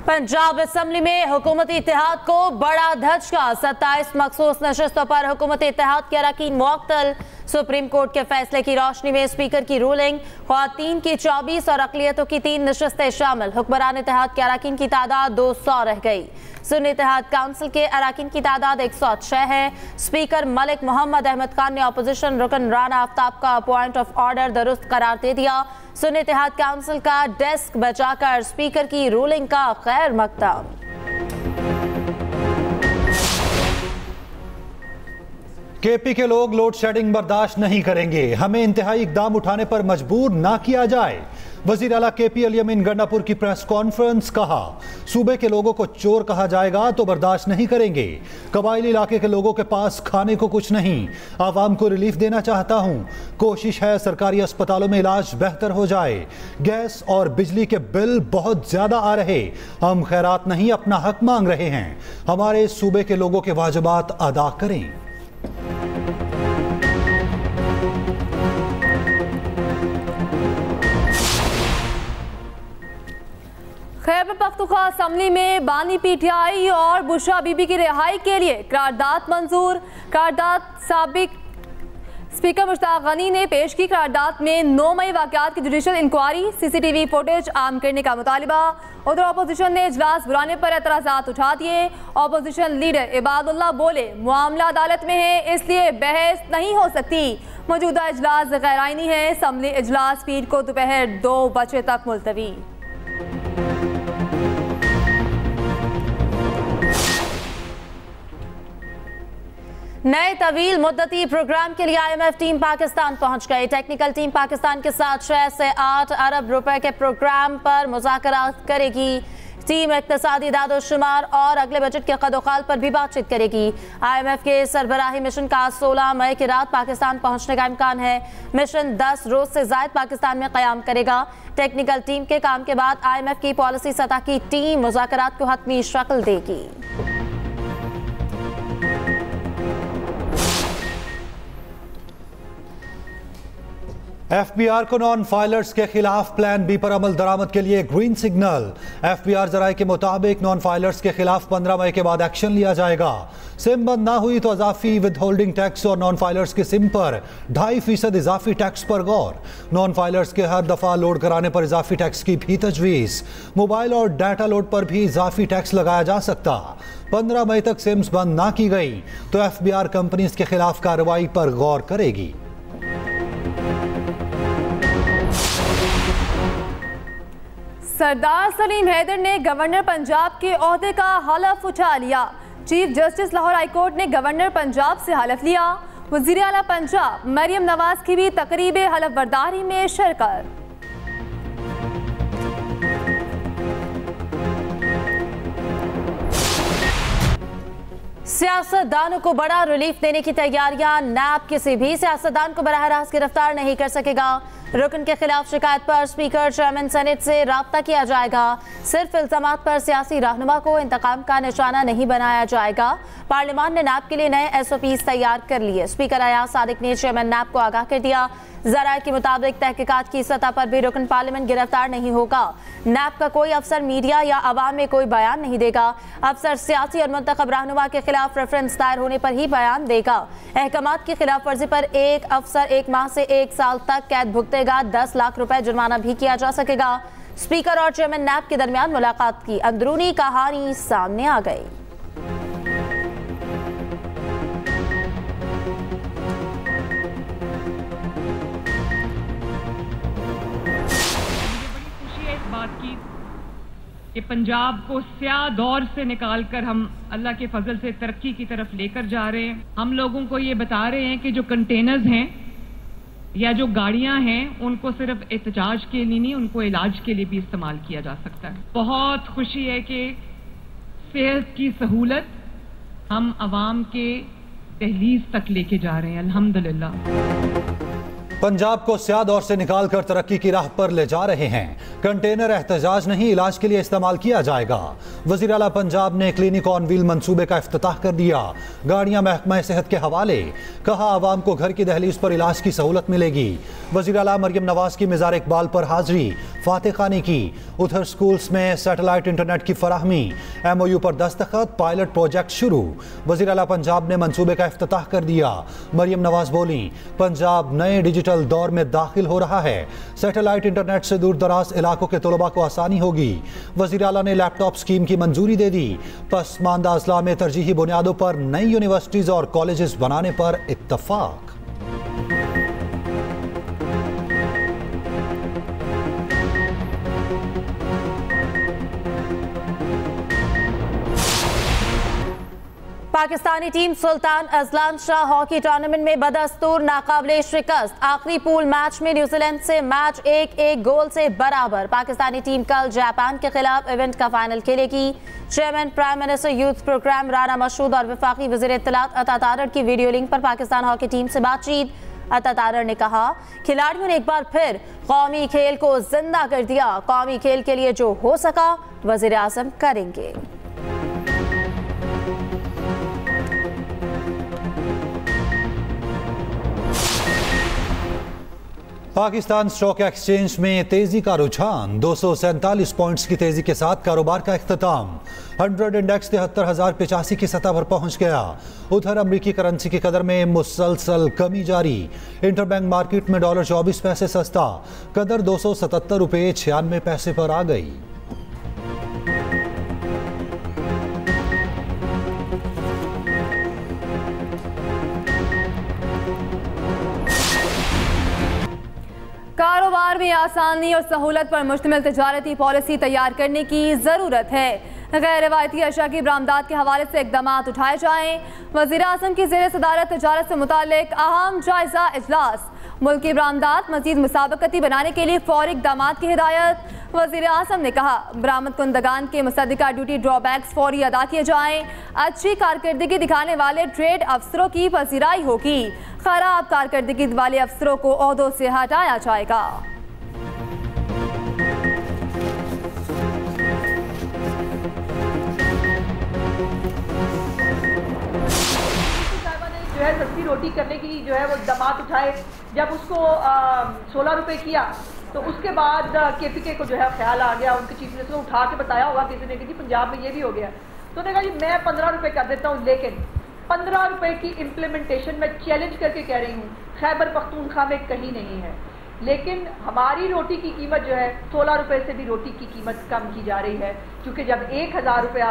Punjab assembly में हुकूमती इत्तेहाद को बड़ा धचका। 27 मखसूस नशस्तों पर हुकूमती इत्तेहाद के अरकान मुअत्तल। सुप्रीम कोर्ट के फैसले की रोशनी में स्पीकर की रूलिंग। ख्वातीन की 24 और अक़लियतों की 3 नशस्तें शामिल। हुक्मरान इत्तेहाद के अरकान की तादाद 200 रह गई। सुन्नी इत्तेहाद काउंसिल के अरकान की तादाद 106 है। स्पीकर मलिक मोहम्मद अहमद खान ने अपोजिशन रुकन राना आफ्ताब का पॉइंट ऑफ ऑर्डर दुरुस्त करार दे दिया। सुन्नी इत्तेहाद काउंसिल का डेस्क बचाकर स्पीकर की रूलिंग का खैर मकदम। केपी के लोग लोड शेडिंग बर्दाश्त नहीं करेंगे, हमें इंतहाई इकदाम उठाने पर मजबूर ना किया जाए। वजीर आला केपी अली अमीन गंडापुर की प्रेस कॉन्फ्रेंस। कहा, सूबे के लोगों को चोर कहा जाएगा तो बर्दाश्त नहीं करेंगे। कबायली इलाके के लोगों के पास खाने को कुछ नहीं, आवाम को रिलीफ देना चाहता हूं। कोशिश है सरकारी अस्पतालों में इलाज बेहतर हो जाए। गैस और बिजली के बिल बहुत ज्यादा आ रहे, हम खैरात नहीं अपना हक मांग रहे हैं। हमारे सूबे के लोगों के वाजिबात अदा करें। खैबर पख्तूनख्वा असम्बली में बानी पीटीआई और बुशरा बीबी की रिहाई के लिए करारदाद मंजूर। करारदाद साबिक स्पीकर मुश्ताक गनी ने पेश की। करारदाद में 9 मई वाक़यात की जुडिशल इंक्वायरी, सीसीटीवी फुटेज आम करने का मुतालिबा। उधर अपोजिशन ने इजलास बुलाने पर एतराज़ात उठा दिए। अपोजिशन लीडर इबादुल्लाह बोले, मामला अदालत में है इसलिए बहस नहीं हो सकती। मौजूदा इजलास गैर आईनी है। असम्बली इजलास पीर को दोपहर 2 बजे तक मुलतवी। नए तवील मुद्दती प्रोग्राम के लिए IMF टीम पाकिस्तान पहुंच गई। टेक्निकल टीम पाकिस्तान के साथ 6 से 8 अरब रुपए के प्रोग्राम पर मुज़ाकरात करेगी। टीम इक़्तिसादी दादोशुमार और अगले बजट के कदोखाल पर भी बातचीत करेगी। IMF के सरबराही मिशन का 16 मई की रात पाकिस्तान पहुंचने का इम्कान है। मिशन 10 रोज से ज़ायद पाकिस्तान में क़याम करेगा। टेक्निकल टीम के काम के बाद IMF की पॉलिसी सतह की टीम मुज़ाकरात को हतमी शक्ल देगी। FBR को नॉन फाइलर्स के खिलाफ प्लान बी पर अमल दरामद के लिए ग्रीन सिग्नल। FBR जराये के मुताबिक नॉन फाइलर्स के खिलाफ 15 मई के बाद एक्शन लिया जाएगा। सिम बंद ना हुई तो अजाफी विद होल्डिंग टैक्स और नॉन फाइलर्स की सिम पर 2.5% इजाफी टैक्स पर गौर। नॉन फाइलर्स के हर दफा लोड कराने पर इजाफी टैक्स की भी तजवीज़। मोबाइल और डाटा लोड पर भी इजाफी टैक्स लगाया जा सकता। 15 मई तक सिम्स बंद ना की गई तो FBR कंपनीज के खिलाफ कार्रवाई पर गौर करेगी। सरदार सलीम हैदर ने गवर्नर पंजाब के ओहदे का हलफ उठा लिया। Chief justice Lahore high court ने गवर्नर पंजाब से हलफ लिया। वज़ीर आला पंजाब मरियम नवाज की भी तकरीब हलफ बर्दारी में शिरकत। सियासतदानों को बड़ा रिलीफ देने की तैयारियां। नैब किसी भी सियासतदान को बराह रास्त गिरफ्तार नहीं कर सकेगा। रुकन के खिलाफ शिकायत पर स्पीकर चेयरमैन सेनेट से राब्ता किया जाएगा। सिर्फ इल्जामात पर सियासी रहनुमा को इंतकाम का निशाना नहीं बनाया जाएगा। पार्लियामान ने नैब के लिए नए SOPs तैयार कर लिए। स्पीकर अयाज सादिक ने चेयरमैन नैब को आगाह कर दिया। ज़राए के मुताबिक तहकीकात की सतह पर भी रुकन पार्लियामेंट गिरफ्तार नहीं होगा। नैब का कोई अफसर मीडिया या अवाम में कोई बयान नहीं देगा। अफसर सियासी और मुंतखब रहनुमा के खिलाफ रेफरेंस दायर होने पर ही बयान देगा। अहकामात की खिलाफ वर्जी पर एक अफसर 1 माह से 1 साल तक कैद भुगतेगा। 10 लाख रुपए जुर्माना भी किया जा सकेगा। स्पीकर और चेयरमैन नैब के दरमियान मुलाकात की अंदरूनी कहानी सामने आ गई। कि पंजाब को स्याह दौर से निकालकर हम अल्लाह के फजल से तरक्की की तरफ लेकर जा रहे हैं। हम लोगों को ये बता रहे हैं कि जो कंटेनर्स हैं या जो गाड़ियां हैं उनको सिर्फ एहतजाज के लिए नहीं, उनको इलाज के लिए भी इस्तेमाल किया जा सकता है। बहुत खुशी है कि सेहत की सहूलत हम अवाम के दहलीज तक लेके जा रहे हैं, अल्हम्दुलिल्लाह। पंजाब को स्याह दौर से निकालकर तरक्की की राह पर ले जा रहे हैं। कंटेनर एहतजाज नहीं, इलाज के लिए इस्तेमाल किया जाएगा। वज़ीर आला पंजाब ने क्लिनिक ऑन व्हील मंसूबे का इफ्तिताह कर दिया। गाड़ियां महकमा सेहत के हवाले। कहा, आवाम को घर की दहलीज पर इलाज की सहूलत मिलेगी। वज़ीर आला मरियम नवाज की मज़ार इकबाल पर हाजिरी। फातह खानी की। उधर स्कूल्स में सैटेलाइट इंटरनेट की फराहमी, MOU पर दस्तखत, पायलट प्रोजेक्ट शुरू। वज़ीर आला पंजाब ने मंसूबे का इफ्तिताह कर दिया। मरियम नवाज बोली, पंजाब नए डिजिटल दौर में दाखिल हो रहा है। सैटेलाइट इंटरनेट से दूर दराज इलाकों के तलबा को आसानी होगी। वज़ीर आला ने लैपटॉप स्कीम की मंजूरी दे दी। पसमानदा अजला में तरजीही बुनियादों पर नई यूनिवर्सिटीज और कॉलेजेस बनाने पर इत्तफाक। Pakistani team Sultan Azlan Shah hockey tournament में बदस्तूर नाकाबिले शिकस्त। आखिरी पूल मैच में न्यूजीलैंड से मैच 1-1 गोल से बराबर। पाकिस्तानी टीम कल जापान के खिलाफ इवेंट का फाइनल खेलेगी। Chairman prime minister youth program Rana Mashhood और वफाकी वज़ीर इत्तलात अता तारड़ की वीडियो लिंक पर पाकिस्तान हॉकी टीम से बातचीत। अता तारड़ ने कहा, खिलाड़ियों ने एक बार फिर कौमी खेल को जिंदा कर दिया। कौमी खेल के लिए जो हो सका वज़ीर आज़म करेंगे। पाकिस्तान स्टॉक एक्सचेंज में तेजी का रुझान, 247 पॉइंट्स की तेजी के साथ कारोबार का इख्तिताम। 100 इंडेक्स 73,085 की सतह पर पहुंच गया। उधर अमरीकी करेंसी की कदर में मुसलसल कमी जारी। इंटरबैंक मार्केट में डॉलर 24 पैसे सस्ता, कदर 277 रुपये 96 पैसे पर आ गई। कारोबार में आसानी और सहूलत पर मुश्तमिल तिजारती पॉलिसी तैयार करने की ज़रूरत है। गैर रिवायती अशा की बरामदात के हवाले से इकदाम उठाए जाएँ। वज़ीर आज़म की ज़ेर सदारत तिजारत से मुताल्लिक अहम जायज़ा इजलास। मुल्क की बरामदात मज़ीद मुसाबकती बनाने के लिए फौरी इकदाम की हिदायत। वज़ीर आज़म ने कहा, बरामद कुंदगान के मुसद्दिका ड्यूटी ड्रॉबैक्स फौरी अदा किए जाएँ। अच्छी कारकर्दगी दिखाने वाले ट्रेड अफसरों की पजीराई होगी। खराब कारकर्दगी वाले अफसरों को ओहदों से हटाया जाएगा। जो है सस्ती रोटी करने की जो है वो इक़दाम उठाए। जब उसको 16 रुपए किया तो उसके बाद KPK को जो है ख्याल आ गया, उनके चीफ मिनिस्टर को उठा के बताया होगा किसी ने कि जी पंजाब में ये भी हो गया। तो उन्होंने कहा जी मैं 15 रुपए कर देता हूँ, लेकिन 15 रुपए की इम्प्लीमेंटेशन में चैलेंज करके कह रही हूँ खैबर पख्तूनख्वा में कहीं नहीं है। लेकिन हमारी रोटी की कीमत जो है 16 रुपए से भी रोटी की कीमत कम की जा रही है, क्योंकि जब 1000 रुपया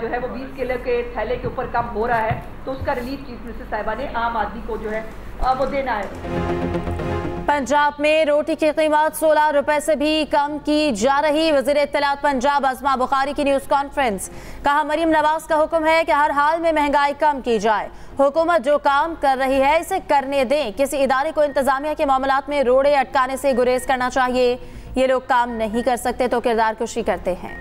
जो है वो 20 किलो के थैले के ऊपर कम हो रहा है तो उसका रिलीफ चीफ मिनिस्टर साहिबा ने आम आदमी को जो है वो देना है। पंजाब में रोटी की कीमत 16 रुपए से भी कम की जा रही। वज़ीर इत्तलात पंजाब अज़मा बुखारी की न्यूज़ कॉन्फ्रेंस। कहा, मरियम नवाज का हुक्म है कि हर हाल में महंगाई कम की जाए। हुकूमत जो काम कर रही है इसे करने दें। किसी इदारे को इंतजामिया के मामलात में रोड़े अटकाने से गुरेज करना चाहिए। ये लोग काम नहीं कर सकते तो किरदार कुशी करते हैं।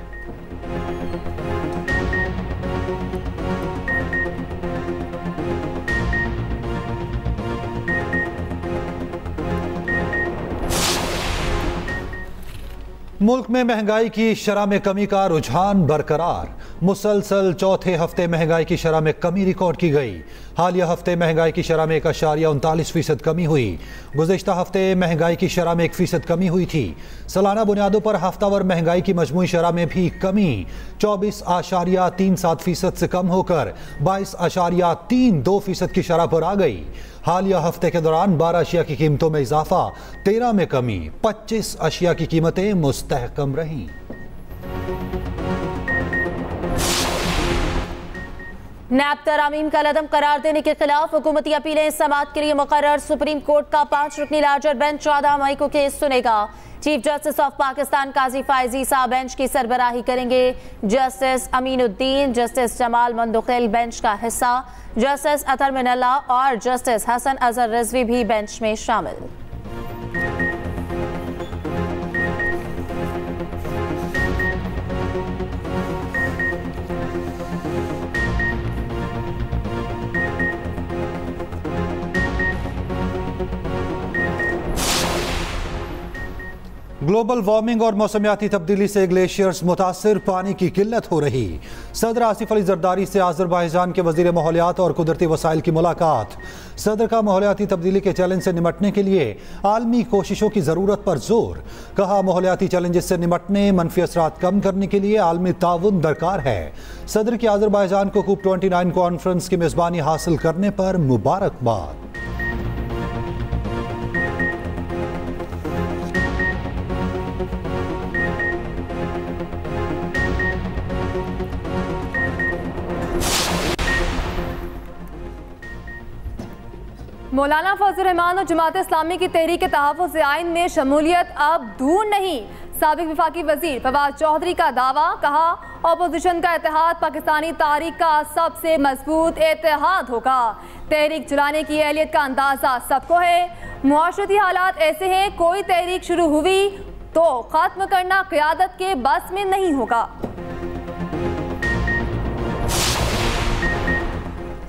मुल्क में महंगाई की शरह में कमी का रुझान बरकरार। मुसलसल चौथे हफ्ते महंगाई की शरह में कमी रिकॉर्ड की गई। हालिया हफ्ते महंगाई की शरह में 1.39% कमी हुई। गुज़िश्ता हफ्ते महंगाई की शरह में 1% कमी हुई थी। सालाना बुनियादों पर हफ्तावार महंगाई की मजमूई शरह में भी कमी 24.37% से कम होकर 22.32% की शरह पर आ गई। हालिया हफ्ते के दौरान 12 अशिया की कीमतों में इजाफा, 13 में कमी, 25 अशिया की कीमतें मुस्तहकम रहीं। नैब तरामीम का लदम करार देने के खिलाफ हुकूमती अपीलें समाअत के लिए मुकर्रर। सुप्रीम कोर्ट का 5 रुकनी लार्जर बेंच 14 मई को केस सुनेगा। Chief justice of Pakistan Qazi Faez साहब बेंच की सरबराही करेंगे। Justice Aminuddin, justice Jamal Mandokhail bench का हिस्सा। जस्टिस अतर मिनल्ला और जस्टिस हसन अजहर रिजवी भी बेंच में शामिल। ग्लोबल वार्मिंग और मौसमियाती तब्दीली से ग्लेशियर्स मुतासिर, पानी की किल्लत हो रही। सदर आसिफ अली जरदारी से आज़रबाईजान के वज़ीर माहौलियात और कुदरती वसाइल की मुलाकात। सदर का माहौलियाती तब्दीली के चैलेंज से निमटने के लिए आलमी कोशिशों की ज़रूरत पर जोर। कहा, माहौलियाती चैलेंजेस से निमटने, मनफी असरात कम करने के लिए आलमी ताउन दरकार है। सदर की आज़रबाईजान को COP29 कॉन्फ्रेंस की मेज़बानी हासिल करने पर मुबारकबाद। मौलाना फजल रहमान और जमात इस्लामी की तहरीक तहफ़्फ़ुज़ आइन में शमूलियत अब दूर नहीं। साबिक वफाकी वजीर फवाद चौधरी का दावा। कहा, अपोजिशन का इत्तेहाद पाकिस्तानी तारीख का सबसे मजबूत इत्तेहाद होगा। तहरीक चलाने की अहलियत का अंदाज़ा सबको है। मुआशरती हालात ऐसे हैं, कोई तहरीक शुरू हुई तो ख़त्म करना क़यादत के बस में नहीं होगा।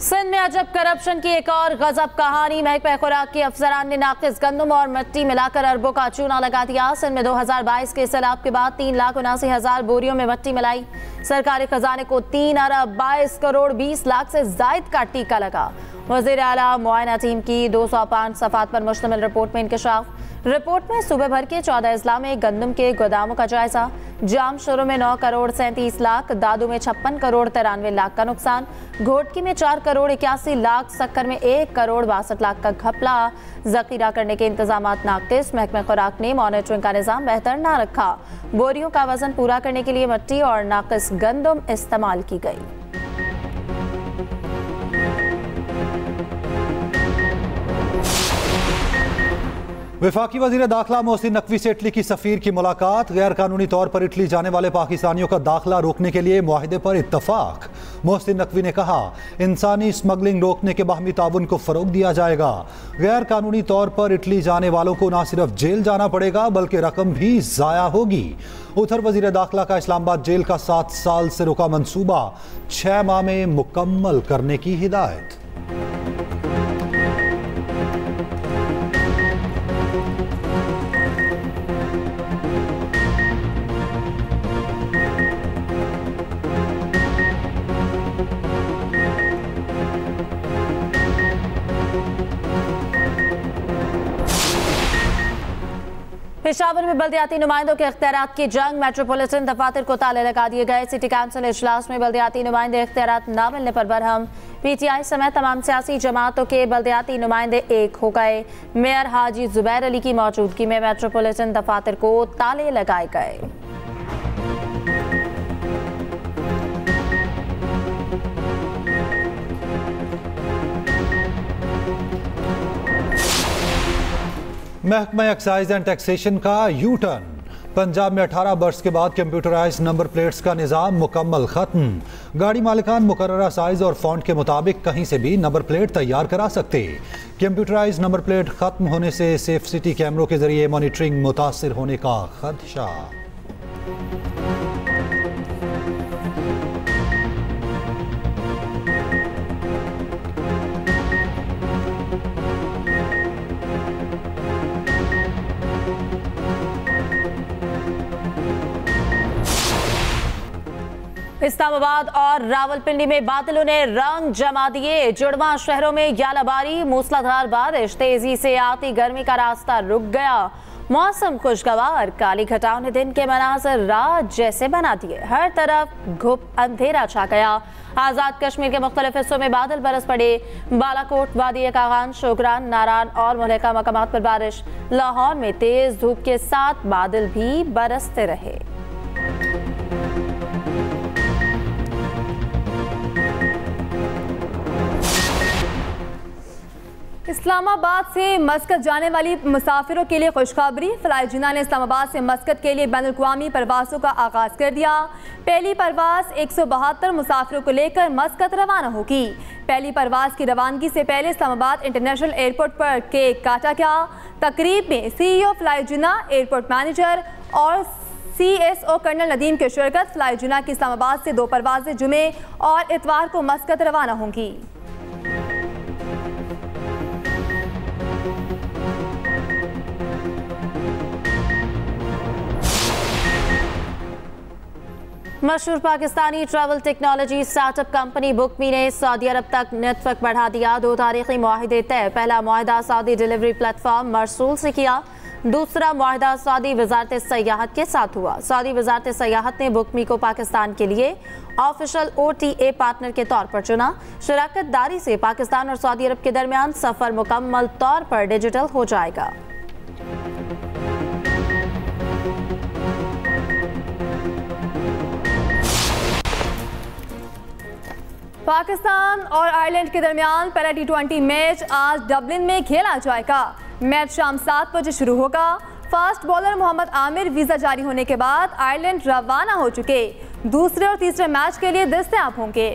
सिंध में अजब करप्शन की एक और गजब कहानी। महकमा खुराक के अफसरान ने नाकिस गंदम और मिट्टी मिलाकर अरबों का चूना लगा दिया। सिंध में 2022 के सैलाब के बाद 3,79,000 बोरियों में मिट्टी मिलाई। सरकारी खजाने को 3 अरब 22 करोड़ 20 लाख से जायद का टीका लगा। वज़ीर आला मुआयना टीम की 205 सफ़ात पर मुश्तमिल रिपोर्ट में इंकशाफ। रिपोर्ट में सूबे भर के 14 अजला में गंदम के गोदामों का जायजा। जाम शुरू में 9 करोड़ 37 लाख, दादू में 56 करोड़ 93 लाख का नुकसान, घोटकी में 4 करोड़ 81 लाख, शक्कर में 1 करोड़ 62 लाख का घपला। जखीरा करने के इंतजाम नाकिस। महकमा खुराक ने मॉनिटरिंग का निज़ाम बेहतर ना रखा। बोरियों का वजन पूरा करने के लिए मिट्टी और नाकिस गंदम इस्तेमाल की गई। वफाकी वज़ीर दाखिला मोहसिन नकवी से इटली की सफ़ीर की मुलाकात। गैर कानूनी तौर पर इटली जाने वाले पाकिस्तानियों का दाखिला रोकने के लिए मुआहिदे पर इत्तफाक। मोहसिन नकवी ने कहा, इंसानी स्मगलिंग रोकने के बाहमी ताउन को फ़रोग दिया जाएगा। गैर कानूनी तौर पर इटली जाने वालों को न सिर्फ जेल जाना पड़ेगा बल्कि रकम भी ज़ाया होगी। उधर वज़ीर दाखिला का इस्लामाबाद जेल का 7 साल से रुका मंसूबा 6 माह में मुकम्मल करने की हिदायत। पेशावर में बल्दियाती नुमाइंदों के इख्तियारात की जंग। मेट्रोपॉलिटन दफातर को ताले लगा दिए गए। सिटी काउंसिल इजलास में बल्दियाती नुमाइंदे इख्तियारात न मिलने पर बरहम। PTI समेत तमाम सियासी जमातों के बल्दियाती नुमाइंदे एक हो गए। मेयर हाजी जुबैर अली की मौजूदगी में मेट्रोपॉलिटन दफातर को ताले लगाए गए। महकमा एक्साइज एंड टैक्सेशन का यू टर्न। पंजाब में 18 बरस के बाद कंप्यूटराइज नंबर प्लेट्स का निज़ाम मुकम्मल खत्म। गाड़ी मालिकान मुकर्ररा साइज और फॉन्ट के मुताबिक कहीं से भी नंबर प्लेट तैयार करा सकते। कंप्यूटराइज नंबर प्लेट खत्म होने से सेफ सिटी कैमरों के जरिए मॉनिटरिंग मुतासिर होने का खदशा। इस्लामाबाद और रावलपिंडी में बादलों ने रंग जमा दिए। जुड़वा शहरों में यालाबारी, मूसलाधार बारिश, तेजी से आती गर्मी का रास्ता रुक गया। मौसम खुशगवार, काली घटाओं ने दिन के मनाजर रात जैसे बना दिए। हर तरफ घुप अंधेरा छा गया। आजाद कश्मीर के मुख्तलिफ हिस्सों में बादल बरस पड़े। बालाकोट, वादी कागान, शोगरान, नारान और मुल्हिका मकामात पर बारिश। लाहौर में तेज धूप के साथ बादल भी बरसते रहे। इस्लामाबाद से मस्कत जाने वाली मुसाफिरों के लिए खुशखबरी। फ्लाई जिना ने इस्लामाबाद से मस्कत के लिए बैनुल-अक़वामी परवाज़ों का आगाज़ कर दिया। पहली परवाज़ 172 मुसाफिरों को लेकर मस्कत रवाना होगी। पहली परवाज़ की रवानगी से पहले इस्लामाबाद इंटरनेशनल एयरपोर्ट पर केक काटा गया। तकरीब में CEO फ्लाई जिना, एयरपोर्ट मैनेजर और CSO कर्नल नदीम की शिरकत। फ्लाई जिना की इस्लामाबाद से 2 परवाज़ें जुमे और इतवार को मस्कत रवाना होंगी। मशहूर Pakistani travel technology startup company Bookme ने सऊदी अरब तक नेटवर्क बढ़ा दिया। 2 तारीखी मुआहिदे तय। पहला मुआहिदा सऊदी डिलीवरी प्लेटफॉर्म मरसूल से किया। दूसरा मुआहिदा सऊदी वजारत सयाहत के साथ हुआ। सऊदी वजारत सयाहत ने बुकमी को पाकिस्तान के लिए ऑफिशियल OTA पार्टनर के तौर पर चुना। शराकत दारी से पाकिस्तान और सऊदी अरब के दरमियान सफर मुकम्मल तौर पर डिजिटल हो जाएगा। पाकिस्तान और आयरलैंड के दरमियान पहला T20 मैच आज डबलिन में खेला जाएगा। मैच शाम 7 बजे शुरू होगा। Fast bowler Mohammad Aamir visa जारी होने के बाद आयरलैंड रवाना हो चुके। दूसरे और तीसरे मैच के लिए दस्तयाब होंगे।